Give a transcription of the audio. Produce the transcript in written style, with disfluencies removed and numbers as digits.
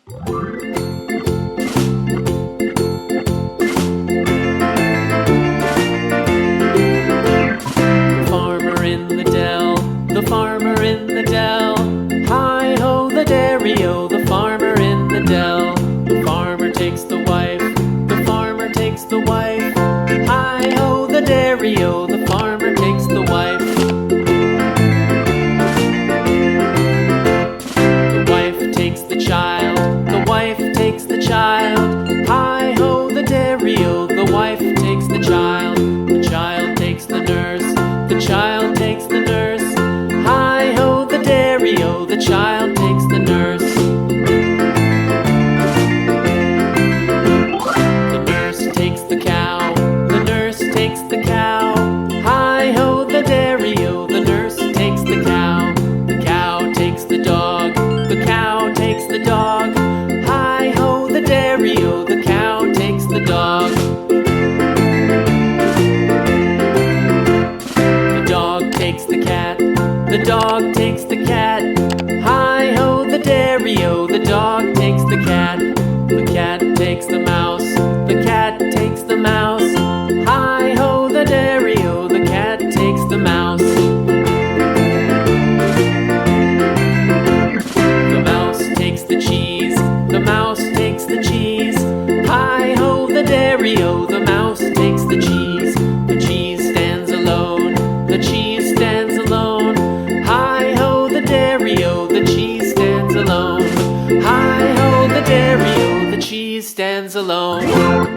The farmer in the dell. Hi-ho, the dairy-o, the farmer in the dell. The farmer takes the wife, the farmer takes the wife. Hi-ho, the dairy-o, the farmer takes the wife. The wife takes the child, the wife takes the child. Hi-ho, the dairy-o, the wife takes the child. The child takes the nurse, the child takes the nurse. Hi-ho, the dairy-o, the child takes the nurse. The nurse takes the cow, the nurse takes the cow. Hi-ho, the dairy-o, the nurse takes the cow. The cow takes the dog, the cow takes the dog. Hi-ho, the dairy-o, the cow takes the dog. The dog takes the cat, the dog takes the cat. Hi-ho, the dairy-o, the dog takes the cat. The cat takes the mouse, the cat takes the mouse. Hi-ho, the dairy-o, the cat takes the mouse. The mouse takes the cheese, the mouse takes the cheese. Hi-ho, the dairy-o, the mouse takes the cheese. The cheese stands alone, the cheese stands alone. Hi-ho, the dairy-o, the cheese stands alone. Hi-ho, the dairy-o, the cheese stands alone.